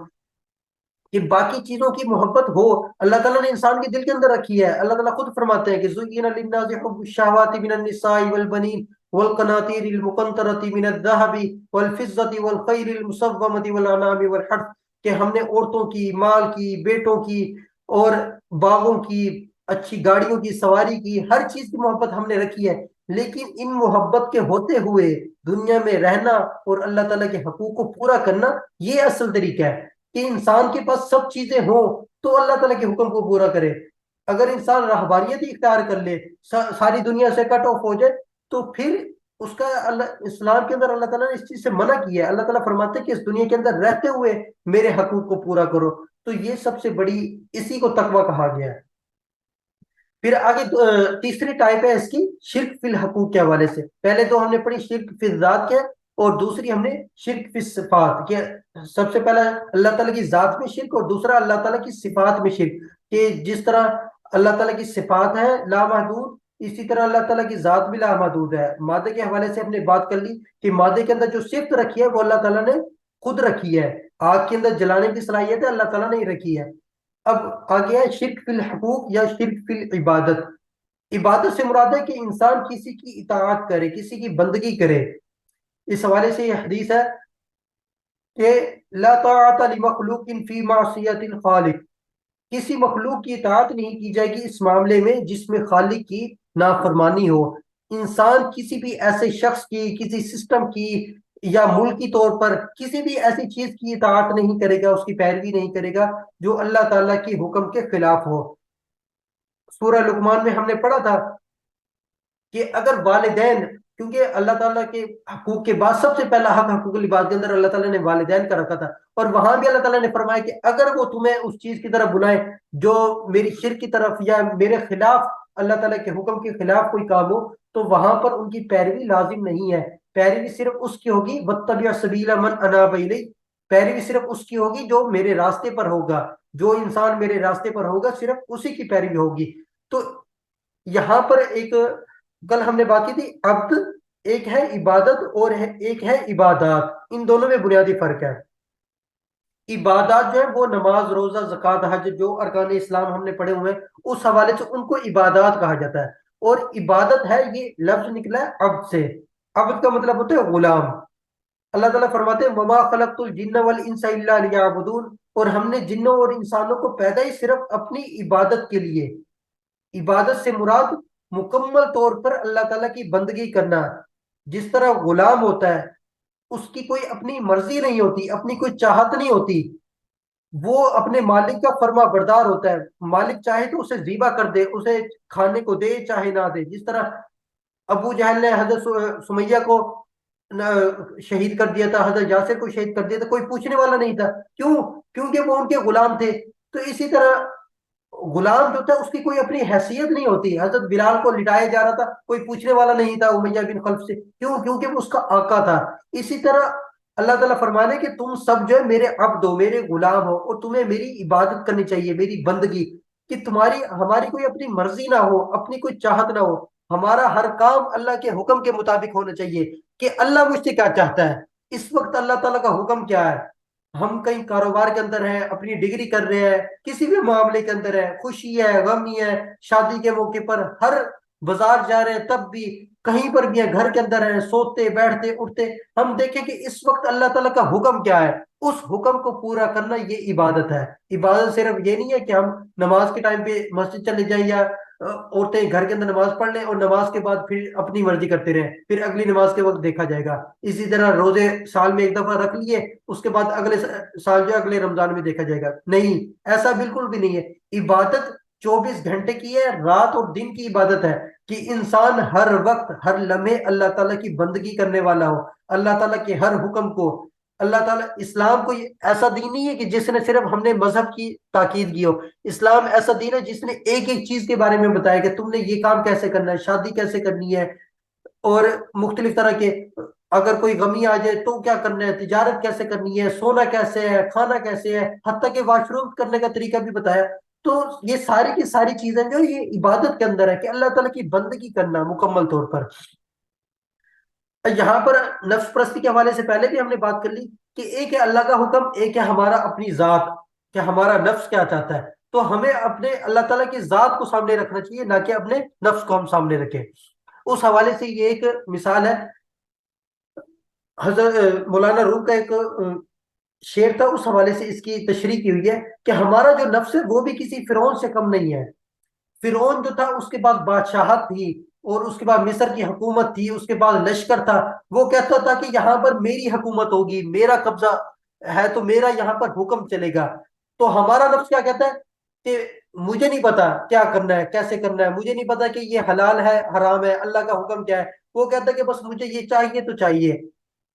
کہ باقی چیزوں کی محبت ہو۔ اللہ تعالیٰ نے انسان کے دل کے اندر رکھی ہے۔ اللہ تعالیٰ خود فرماتے ہیں کہ زُيِّنَ لِلنَّاسِ حُبُّ الشَّهَوَاتِ مِنَ النِّسَاءِ وَالْبَنِينَ والقناطير المقنطرة من الذهب والفضة والخيل المسومة والأنعام والحرث، کہ ہم نے عورتوں کی، مال کی، بیٹوں کی اور باغوں کی، اچھی گاڑیوں کی سواری کی، ہر چیز کی محبت ہم نے رکھی ہے۔ لیکن ان محبت کے ہوتے ہوئے دنیا میں رہنا اور اللہ تعالیٰ کے حقوق کو پورا کرنا، یہ اصل طریقہ ہے کہ انسان کے پاس سب چیزیں ہوں تو اللہ تعالیٰ کے حکم کو پورا کرے۔ اگر انسان راہباریت ہی اختیار کر لے، ساری دنیا سے کٹ آف ہو جائے، تو پھر اس کا اسلام کے اندر اللہ تعالیٰ نے اس چیز سے منع کیا ہے۔ اللہ تعالیٰ فرماتے ہیں کہ اس دنیا کے اندر رہتے ہوئے میرے حقوق کو پورا کرو۔ تو یہ سب سے بڑی، اسی کو تقوی کہا گیا ہے۔ پھر آگے تیسری ٹائپ ہے اس کی شرک فی الحقوق کے حوالے سے۔ پہلے تو ہم نے پڑھی شرک فی الذات کیا، اور دوسری ہم نے شرک فی الصفات کیا۔ سب سے پہلا اللہ تعالیٰ کی ذات میں شرک، اور دوسرا اللہ تعالیٰ کی صفات میں شرک، کہ جس طرح اللہ تعالیٰ کی صفات ہے لامحدود، اسی طرح اللہ تعالیٰ کی ذات بھی لامحدود ہے۔ مادے کے حوالے سے ہم نے بات کر لی کہ مادے کے اندر جو صفت رکھی ہے وہ اللہ تعالیٰ نے خود رکھی ہے۔ آگ کے اندر جلانے کی صلاحیت ہے اللہ تعالیٰ نے ہی رکھی ہے۔ اب آگے ہے شرک فی الحقوق یا شرک فی العبادت۔ عبادت سے مراد ہے کہ انسان کسی کی اطاعت کرے، کسی کی بندگی کرے۔ اس حوالے سے یہ حدیث ہے کہ لا طاعت لمخلوق فی معصیت الخالق، کسی مخلوق کی اطاعت نہیں کی جائے گی اس معاملے میں جس میں خالق کی نافرمانی ہو۔ انسان کسی بھی ایسے شخص کی، کسی سسٹم کی یا ملکی طور پر کسی بھی ایسی چیز کی اطاعت نہیں کرے گا، اس کی پیروی نہیں کرے گا جو اللہ تعالیٰ کی حکم کے خلاف ہو۔ سورہ لقمان میں ہم نے پڑھا تھا کہ اگر والدین، کیونکہ اللہ تعالیٰ کے حقوق کے بعد سب سے پہلا حق حقوق العباد کے اندر اللہ تعالیٰ نے والدین کا رکھا تھا، اور وہاں بھی اللہ تعالیٰ نے فرمایا کہ اگر وہ تمہیں اس چیز کی طرف بلائیں جو میری شرک کی طرف یا میرے خلاف، اللہ تعالیٰ کے حکم کے خلاف کوئی کام ہو، تو وہاں پر ان کی پیروی لازم نہیں ہے۔ پیروی صرف اس کی ہوگی وَاتَّبِعْ سَبِيلَ مَنْ أَنَابَ إِلَيَّ، پیروی صرف اس کی ہوگی جو میرے راستے پر ہوگا، جو انسان میرے راستے پر ہوگا صرف اسی کی پیروی ہوگی۔ تو یہاں پر ایک، کل ہم نے بات کی تھی عبد، ایک ہے عبادت اور ایک ہے عبادات، ان دونوں میں بنیادی فرق ہے۔ عبادات جو ہے وہ نماز، روزہ، زکوٰۃ، حج، جو ارکان اسلام ہم نے پڑھے ہوئے ہیں، اس حوالے سے ان کو عبادات کہا جاتا ہے۔ اور عبادت ہے، یہ لفظ نکلا ہے عبد سے۔ عبد کا مطلب ہوتا ہے غلام۔ اللہ تعالیٰ فرماتے ہیں وَمَا خَلَقْتُ الْجِنَّ وَالْإِنسَ إِلَّا لِيَعْبُدُونَ، اور ہم نے جنوں اور انسانوں کو پیدا ہی صرف اپنی عبادت کے لیے۔ عبادت سے مراد مکمل طور پر اللہ تعالیٰ کی بندگی کرنا۔ جس طرح غلام ہوتا ہے، اس کی کوئی اپنی مرضی نہیں ہوتی، اپنی کوئی چاہت نہیں ہوتی، وہ اپنے مالک کا فرما بردار ہوتا ہے۔ مالک چاہے تو اسے ذبح کر دے، اسے کھانے کو دے چاہے نہ دے۔ جس طرح ابو جہل نے حضرت سمیہ کو شہید کر دیا تھا، حضرت یاسر کو شہید کر دیا تھا، کوئی پوچھنے والا نہیں تھا۔ کیوں؟ کیونکہ وہ ان کے غلام تھے۔ تو اسی طرح غلام جو تھا اس کی کوئی اپنی حیثیت نہیں ہوتی۔ حضرت بلال کو لٹایا جا رہا تھا، کوئی پوچھنے والا نہیں تھا امیہ بن خلف سے۔ کیوں؟ کیونکہ وہ اس کا آقا تھا۔ اسی طرح اللہ تعالیٰ فرمانے کہ تم سب جو ہے میرے عبد ہو، میرے غلام ہو، اور تمہیں میری عبادت کرنی چاہیے، میری بندگی، کہ تمہاری ہماری کوئی اپنی مرضی نہ ہو، اپنی کوئی چاہت نہ ہو۔ ہمارا ہر کام اللہ کے حکم کے مطابق ہونا چاہیے کہ اللہ مجھ سے کیا چاہتا ہے۔ اس وقت اللہ تعالیٰ کا حکم کیا ہے؟ ہم کہیں کاروبار کے اندر ہیں، اپنی ڈگری کر رہے ہیں، کسی بھی معاملے کے اندر ہے، خوشی ہے، غمی ہے، شادی کے موقع پر، ہر بازار جا رہے ہیں تب بھی، کہیں پر بھی ہیں، گھر کے اندر ہیں، سوتے بیٹھتے اٹھتے، ہم دیکھیں کہ اس وقت اللہ تعالیٰ کا حکم کیا ہے، اس حکم کو پورا کرنا یہ عبادت ہے۔ عبادت صرف یہ نہیں ہے کہ ہم نماز کے ٹائم پہ مسجد چلے جائیں یا عورتیں گھر کے اندر نماز پڑھ لیں اور نماز کے بعد پھر اپنی مرضی کرتے رہیں، پھر اگلی نماز کے وقت دیکھا جائے گا۔ اسی طرح روزے سال میں ایک دفعہ رکھ لیے، اس کے بعد اگلے سال جو اگلے رمضان میں دیکھا جائے گا، نہیں، ایسا بالکل بھی نہیں ہے۔ عبادت 24 گھنٹے کی ہے، رات اور دن کی عبادت ہے، کہ انسان ہر وقت ہر لمحے اللہ تعالیٰ کی بندگی کرنے والا ہو، اللہ تعالیٰ کے ہر حکم کو۔ اللہ تعالیٰ اسلام کوئی ایسا دین نہیں ہے کہ جس نے صرف ہم نے مذہب کی تاکید کی ہو۔ اسلام ایسا دین ہے جس نے ایک ایک چیز کے بارے میں بتایا کہ تم نے یہ کام کیسے کرنا ہے، شادی کیسے کرنی ہے، اور مختلف طرح کے، اگر کوئی غمی آ جائے تو کیا کرنا ہے، تجارت کیسے کرنی ہے، سونا کیسے ہے، کھانا کیسے ہے، حتیٰ کہ واش روم کرنے کا طریقہ بھی بتایا۔ تو یہ ساری کی ساری چیزیں جو یہ عبادت کے اندر ہے کہ اللہ تعالیٰ کی بندگی کرنا مکمل طور پر۔ یہاں پر نفس پرستی کے حوالے سے پہلے بھی ہم نے بات کر لی کہ ایک ہے اللہ کا حکم، ایک ہے ہمارا اپنی ذات، کہ ہمارا نفس کیا چاہتا ہے۔ تو ہمیں اپنے اللہ تعالیٰ کی ذات کو سامنے رکھنا چاہیے، نہ کہ اپنے نفس کو ہم سامنے رکھیں۔ اس حوالے سے یہ ایک مثال ہے، حضرت مولانا روم کا ایک شعر تھا، اس حوالے سے اس کی تشریح کی ہوئی ہے کہ ہمارا جو نفس ہے وہ بھی کسی فرعون سے کم نہیں ہے۔ فرعون جو تھا اس کے پاس بادشاہت تھی، اور اس کے بعد مصر کی حکومت تھی، اس کے بعد لشکر تھا، وہ کہتا تھا کہ یہاں پر میری حکومت ہوگی، میرا قبضہ ہے، تو میرا یہاں پر حکم چلے گا۔ تو ہمارا نفس کیا کہتا ہے کہ مجھے نہیں پتا کیا کرنا ہے، کیسے کرنا ہے، مجھے نہیں پتا کہ یہ حلال ہے حرام ہے، اللہ کا حکم کیا ہے۔ وہ کہتا ہے کہ بس مجھے یہ چاہیے تو چاہیے،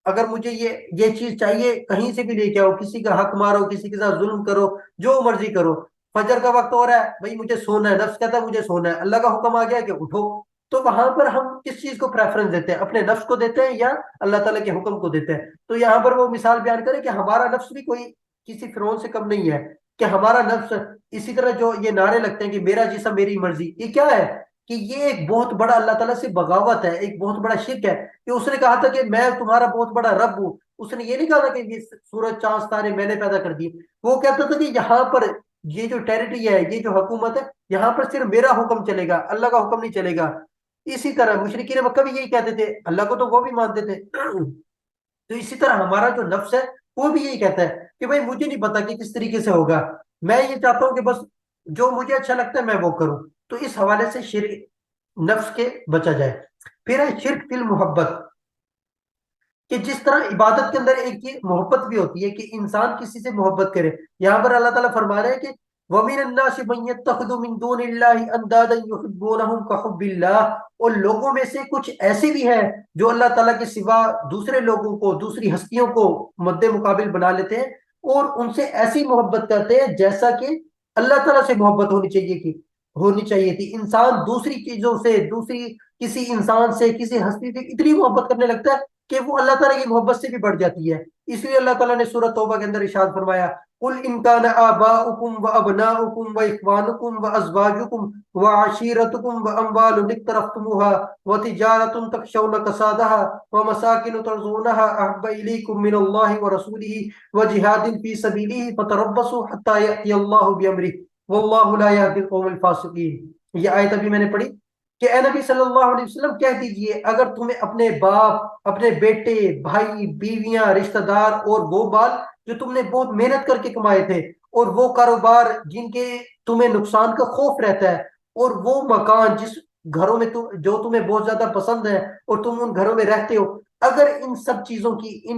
اگر مجھے یہ چیز چاہیے کہیں سے بھی لے کے آؤ، کسی کا حق مارو، کسی کے ساتھ ظلم کرو، جو مرضی کرو۔ فجر کا وقت ہو رہا ہے، بھائی مجھے سونا ہے، نفس کہتا ہے مجھے سونا ہے، اللہ کا حکم آ گیا کہ اٹھو۔ تو وہاں پر ہم کس چیز کو پریفرنس دیتے ہیں، اپنے نفس کو دیتے ہیں یا اللہ تعالیٰ کے حکم کو دیتے ہیں؟ تو یہاں پر وہ مثال بیان کرے کہ ہمارا نفس بھی کوئی کسی فرعون سے کم نہیں ہے، کہ ہمارا نفس اسی طرح جو یہ نعرے لگتے ہیں کہ میرا جسم میری مرضی، یہ کیا ہے کہ یہ ایک بہت بڑا اللہ تعالیٰ سے بغاوت ہے، ایک بہت بڑا شرک ہے۔ کہ اس نے کہا تھا کہ میں تمہارا بہت بڑا رب ہوں، اس نے یہ نہیں کہا تھا کہ یہ سورج چاند ستارے میں نے پیدا کر دیے، وہ کہتا تھا کہ یہاں پر یہ جو ٹیریٹری ہے، یہ جو حکومت ہے، یہاں پر صرف میرا حکم چلے گا، اللہ کا حکم نہیں چلے گا۔ اسی طرح مشرکین مکہ بھی یہی کہتے تھے، اللہ کو تو وہ بھی مانتے تھے۔ تو اسی طرح ہمارا جو نفس ہے وہ بھی یہی کہتا ہے کہ بھائی مجھے نہیں پتا کہ کس طریقے سے ہوگا، میں یہ چاہتا ہوں کہ بس جو مجھے اچھا لگتا ہے میں وہ کروں۔ تو اس حوالے سے شرک نفس کے بچا جائے۔ پھر ہے شرک فی المحبت، کہ جس طرح عبادت کے اندر ایک یہ محبت بھی ہوتی ہے کہ انسان کسی سے محبت کرے، یہاں پر اللہ تعالیٰ فرما رہے ہیں کہ وَمِنَ النَّاسِ مَن يَتَّخِذُ مِن دُونِ اللَّهِ أَندَادًا يُحِبُّونَهُمْ كَحُبِّ اللَّهِ، اور لوگوں میں سے کچھ ایسے بھی ہیں جو اللہ تعالیٰ کے سوا دوسرے لوگوں کو، دوسری ہستیوں کو مد مقابل بنا لیتے ہیں، اور ان سے ایسی محبت کرتے ہیں جیسا کہ اللہ تعالیٰ سے محبت ہونی چاہیے تھی۔ انسان دوسری چیزوں سے، دوسری کسی انسان سے، کسی ہستی سے اتنی محبت کرنے لگتا ہے کہ وہ اللہ تعالیٰ کی محبت سے بھی بڑھ جاتی ہے۔ اس لیے اللہ تعالیٰ نے سورۃ توبہ کے اندر ارشاد فرمایا قل ان كان آباؤكم وابناؤكم واخوانكم وازواجكم وعشيرتكم واموال اقترفتموها وتجارة تخشون كسادها ومساكن ترضونها احب اليكم من الله ورسوله وجهاد في سبيله فتربصوا حتى ياتي الله بامره والله لا يهدي القوم الفاسقين۔ یہ آیت ابھی میں نے پڑھی کہ اے نبی صلی اللہ علیہ وسلم کہہ دیجئے، اگر تمہیں اپنے باپ، اپنے بیٹے، بھائی، بیویاں، رشتہ دار، اور وہ بال جو تم نے بہت محنت کر کے کمائے تھے، اور وہ کاروبار جن کے تمہیں نقصان کا خوف رہتا ہے، اور وہ مکان جس گھروں میں جو تمہیں بہت زیادہ پسند ہے اور تم ان گھروں میں رہتے ہو، اگر ان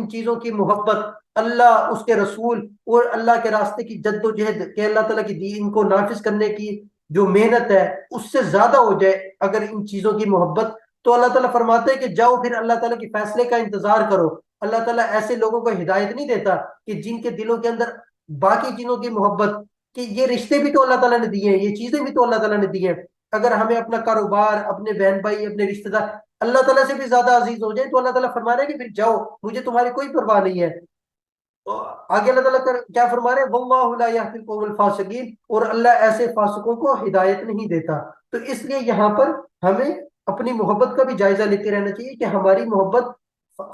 چیزوں کی محبت اللہ، اس کے رسول اور اللہ کے راستے کی جد و جہد کہ اللہ تعالیٰ کی دین کو نافذ کرنے کی جو محنت ہے اس سے زیادہ ہو جائے، اگر ان چیزوں کی محبت، تو اللہ تعالیٰ فرماتے ہیں کہ جاؤ پھر اللہ تعالیٰ کے فیصلے کا انتظار کرو۔ اللہ تعالیٰ ایسے لوگوں کو ہدایت نہیں دیتا کہ جن کے دلوں کے اندر باقی چیزوں کی محبت، کہ یہ رشتے بھی تو اللہ تعالیٰ نے دیے ہیں، یہ چیزیں بھی تو اللہ تعالیٰ نے دی ہیں۔ اگر ہمیں اپنا کاروبار، اپنے بہن بھائی، اپنے رشتہ دار اللہ تعالیٰ سے بھی زیادہ عزیز ہو جائے، تو اللہ تعالیٰ فرما رہے ہیں کہ پھر جاؤ، مجھے تمہاری کوئی پرواہ نہیں ہے۔ آگے اللہ تعالیٰ کیا فرما رہے ہیں واللہ لا یہدی القوم الفاسقین، اور اللہ ایسے فاسقوں کو ہدایت نہیں دیتا۔ تو اس لیے یہاں پر ہمیں اپنی محبت کا بھی جائزہ لیتے رہنا چاہیے کہ ہماری محبت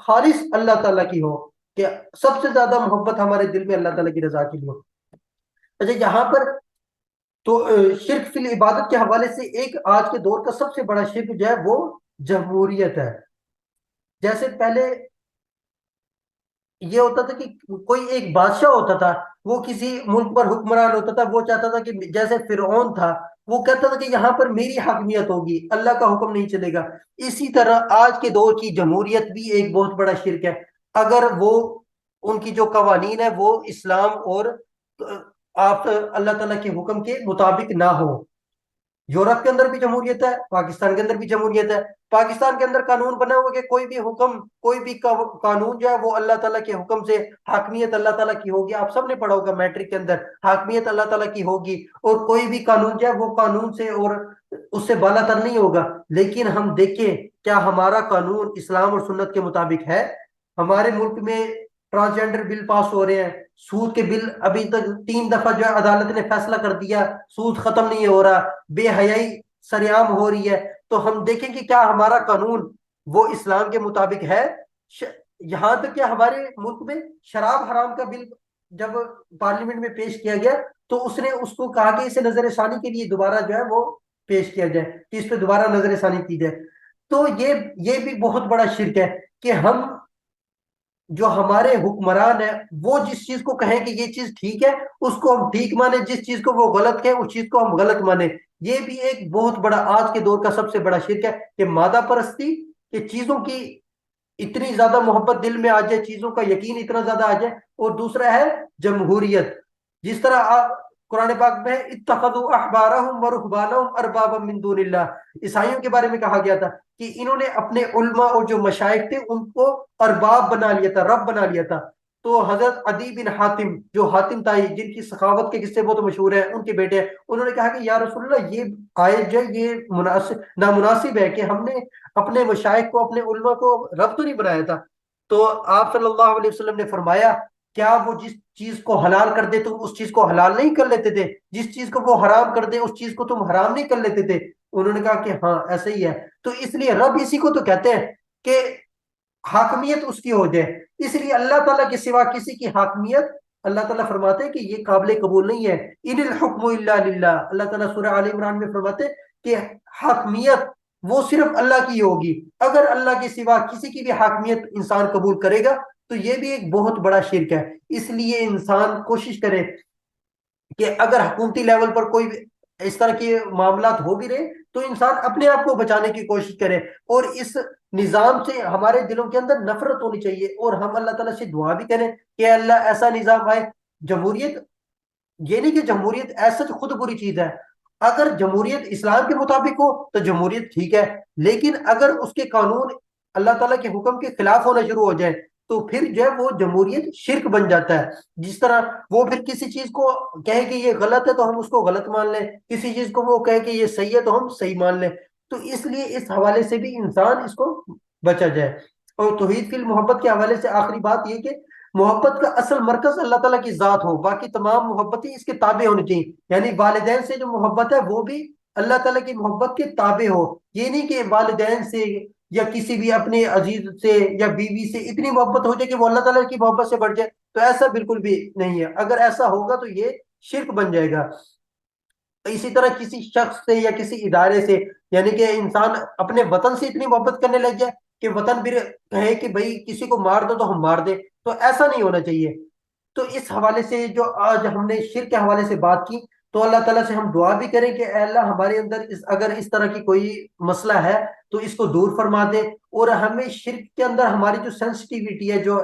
خالص اللہ تعالیٰ کی ہو، کہ سب سے زیادہ محبت ہمارے دل میں اللہ تعالیٰ کی رضا کی ہو۔ اچھا، یہاں پر تو شرک فی العبادت کے حوالے سے ایک آج کے دور کا سب سے بڑا شرک جو ہے وہ جمہوریت ہے۔ جیسے پہلے یہ ہوتا تھا کہ کوئی ایک بادشاہ ہوتا تھا، وہ کسی ملک پر حکمران ہوتا تھا، وہ چاہتا تھا کہ جیسے فرعون تھا، وہ کہتا تھا کہ یہاں پر میری حاکمیت ہوگی، اللہ کا حکم نہیں چلے گا۔ اسی طرح آج کے دور کی جمہوریت بھی ایک بہت بڑا شرک ہے، اگر وہ ان کی جو قوانین ہے وہ اسلام اور آپ اللہ تعالیٰ کے حکم کے مطابق نہ ہو۔ یورپ کے اندر بھی جمہوریت ہے، پاکستان کے اندر بھی جمہوریت ہے۔ پاکستان کے اندر قانون بنا ہوا کہ کوئی بھی حکم، کوئی بھی قانون جو ہے وہ اللہ تعالیٰ کے حکم سے، حاکمیت اللہ تعالیٰ کی ہوگی۔ آپ سب نے پڑھا ہوگا میٹرک کے اندر، حاکمیت اللہ تعالیٰ کی ہوگی، اور کوئی بھی قانون جو ہے وہ قانون سے اور اس سے بالا تر نہیں ہوگا۔ لیکن ہم دیکھیں کیا ہمارا قانون اسلام اور سنت کے مطابق ہے؟ ہمارے ملک میں ٹرانسجینڈر بل پاس ہو رہے ہیں، سود کے بل ابھی تک 3 دفعہ جو ہے عدالت نے فیصلہ کر دیا، سود ختم نہیں ہو رہا، بے حیائی سریعام ہو رہی ہے۔ تو ہم دیکھیں کہ کیا ہمارا قانون وہ اسلام کے مطابق ہے؟ یہاں تک کہ ہمارے ملک میں شراب حرام کا بل جب پارلیمنٹ میں پیش کیا گیا تو اس نے اس کو کہا کہ اسے نظر ثانی کے لیے دوبارہ جو ہے وہ پیش کیا جائے، کہ اس پہ دوبارہ نظر ثانی کی جائے۔ تو یہ بھی بہت بڑا شرک ہے کہ ہم جو ہمارے حکمران ہیں وہ جس چیز کو کہیں کہ یہ چیز ٹھیک ہے اس کو ہم ٹھیک مانیں، جس چیز کو وہ غلط کہیں اس چیز کو ہم غلط مانیں۔ یہ بھی ایک بہت بڑا آج کے دور کا سب سے بڑا شرک ہے کہ مادہ پرستی، کہ چیزوں کی اتنی زیادہ محبت دل میں آ جائے، چیزوں کا یقین اتنا زیادہ آ جائے۔ اور دوسرا ہے جمہوریت، جس طرح آپ قرآن پاک میں اتخذوا احبارهم ورهبانهم اربابا من دون اللہ، عیسائیوں کے بارے میں کہا گیا تھا کہ انہوں نے اپنے علماء اور جو مشائخ تھے ان کو ارباب بنا لیا تھا، رب بنا لیا تھا۔ تو حضرت عدی بن حاتم، جو حاتم تائی جن کی سخاوت کے قصے بہت مشہور ہیں، ان کے بیٹے ہیں، انہوں نے کہا کہ یا رسول اللہ یہ آیت جو ہے یہ نامناسب ہے کہ ہم نے اپنے مشائخ کو، اپنے علماء کو رب تو نہیں بنایا تھا۔ تو آپ صلی اللہ علیہ وسلم نے فرمایا کیا وہ جس چیز کو حلال کر دے تم اس چیز کو حلال نہیں کر لیتے تھے، جس چیز کو وہ حرام کر دے اس چیز کو تم حرام نہیں کر لیتے تھے؟ انہوں نے کہا کہ ہاں ایسا ہی ہے۔ تو اس لیے رب اسی کو تو کہتے ہیں کہ حاکمیت اس کی ہو جائے، اس لیے اللہ تعالیٰ کے سوا کسی کی حاکمیت اللہ تعالیٰ فرماتے ہیں کہ یہ قابل قبول نہیں ہے۔ ان الحکم الا للہ، اللہ تعالیٰ سورہ آل عمران میں فرماتے ہیں کہ حاکمیت وہ صرف اللہ کی ہوگی، اگر اللہ کے سوا کسی کی بھی حاکمیت انسان قبول کرے گا تو یہ بھی ایک بہت بڑا شرک ہے۔ اس لیے انسان کوشش کرے کہ اگر حکومتی لیول پر کوئی اس طرح کے معاملات ہو بھی رہے تو انسان اپنے آپ کو بچانے کی کوشش کرے، اور اس نظام سے ہمارے دلوں کے اندر نفرت ہونی چاہیے، اور ہم اللہ تعالیٰ سے دعا بھی کریں کہ اللہ ایسا نظام آئے۔ جمہوریت، یہ نہیں کہ جمہوریت ایسا خود بری چیز ہے، اگر جمہوریت اسلام کے مطابق ہو تو جمہوریت ٹھیک ہے، لیکن اگر اس کے قانون اللہ تعالیٰ کے حکم کے خلاف ہونا شروع ہو جائے تو پھر جو ہے وہ جمہوریت شرک بن جاتا ہے۔ جس طرح وہ پھر کسی چیز کو کہے کہ یہ غلط ہے تو ہم اس کو غلط مان لیں، کسی چیز کو وہ کہے کہ یہ صحیح ہے تو ہم صحیح مان لیں۔ تو اس لیے اس حوالے سے بھی انسان اس کو بچا جائے۔ اور توحید فی المحبت کے حوالے سے آخری بات یہ کہ محبت کا اصل مرکز اللہ تعالیٰ کی ذات ہو، باقی تمام محبتیں اس کے تابع ہونی چاہیے۔ یعنی والدین سے جو محبت ہے وہ بھی اللہ تعالیٰ کی محبت کے تابع ہو، یہ نہیں کہ والدین سے یا کسی بھی اپنے عزیز سے یا بیوی سے اتنی محبت ہو جائے کہ وہ اللہ تعالیٰ کی محبت سے بڑھ جائے، تو ایسا بالکل بھی نہیں ہے۔ اگر ایسا ہوگا تو یہ شرک بن جائے گا۔ اسی طرح کسی شخص سے یا کسی ادارے سے، یعنی کہ انسان اپنے وطن سے اتنی محبت کرنے لگ جائے کہ وطن بھی کہے کہ بھائی کسی کو مار دو تو ہم مار دیں، تو ایسا نہیں ہونا چاہیے۔ تو اس حوالے سے جو آج ہم نے شرک کے حوالے سے بات کی، تو اللہ تعالیٰ سے ہم دعا بھی کریں کہ اے اللہ ہمارے اندر اگر اس طرح کی کوئی مسئلہ ہے تو اس کو دور فرما دے، اور ہمیں شرک کے اندر ہماری جو سینسٹیوٹی ہے، جو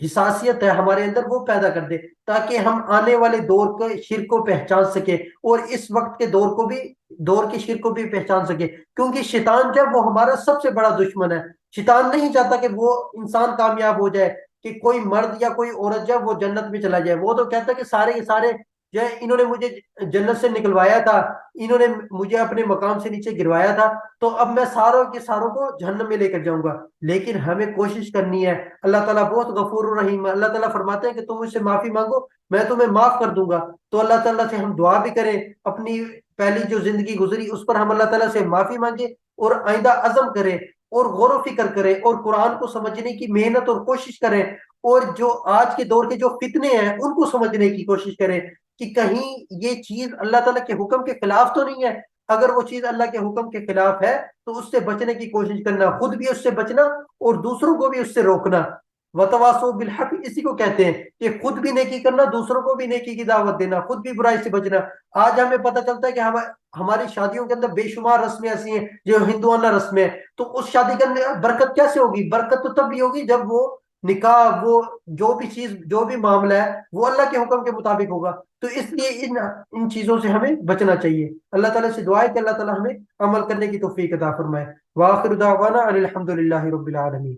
حساسیت ہے ہمارے اندر، وہ پیدا کر دے تاکہ ہم آنے والے دور کے شرک کو پہچان سکے اور اس وقت کے دور کو بھی، دور کے شرک کو بھی پہچان سکے۔ کیونکہ شیطان جب وہ ہمارا سب سے بڑا دشمن ہے، شیطان نہیں چاہتا کہ وہ انسان کامیاب ہو جائے، کہ کوئی مرد یا کوئی عورت جو ہے وہ جنت میں چلا جائے۔ وہ تو کہتا ہے کہ سارے کے سارے جو ہے انہوں نے مجھے جنت سے نکلوایا تھا، انہوں نے مجھے اپنے مقام سے نیچے گروایا تھا، تو اب میں ساروں کے ساروں کو جہنم میں لے کر جاؤں گا۔ لیکن ہمیں کوشش کرنی ہے، اللہ تعالیٰ بہت غفور الرحیم ہے، اللہ تعالیٰ فرماتے ہیں کہ تم مجھ سے معافی مانگو میں تمہیں معاف کر دوں گا۔ تو اللہ تعالیٰ سے ہم دعا بھی کریں، اپنی پہلی جو زندگی گزری اس پر ہم اللہ تعالیٰ سے معافی مانگے، اور آئندہ عزم کریں اور غور و فکر کریں اور قرآن کو سمجھنے کی محنت اور کوشش کریں، اور جو آج کے دور کے جو فتنے ہیں ان کو سمجھنے کی کوشش کریں کہ کہیں یہ چیز اللہ تعالیٰ کے حکم کے خلاف تو نہیں ہے۔ اگر وہ چیز اللہ کے حکم کے خلاف ہے تو اس سے بچنے کی کوشش کرنا، خود بھی اس سے بچنا اور دوسروں کو بھی اس سے روکنا۔ وتواصوا بالحق اسی کو کہتے ہیں کہ خود بھی نیکی کرنا، دوسروں کو بھی نیکی کی دعوت دینا، خود بھی برائی سے بچنا۔ آج ہمیں پتہ چلتا ہے کہ ہماری شادیوں کے اندر بے شمار رسمیں ایسی ہیں جو ہندوانہ رسمیں ہیں، تو اس شادی کے اندر برکت کیسے ہوگی؟ برکت تو تب بھی ہوگی جب وہ نکاح، وہ جو بھی چیز، جو بھی معاملہ ہے وہ اللہ کے حکم کے مطابق ہوگا۔ تو اس لیے ان چیزوں سے ہمیں بچنا چاہیے۔ اللہ تعالیٰ سے دعا ہے کہ اللہ تعالیٰ ہمیں عمل کرنے کی توفیق عطا فرمائے۔ وآخر دعوانا ان الحمد للہ رب العالمین۔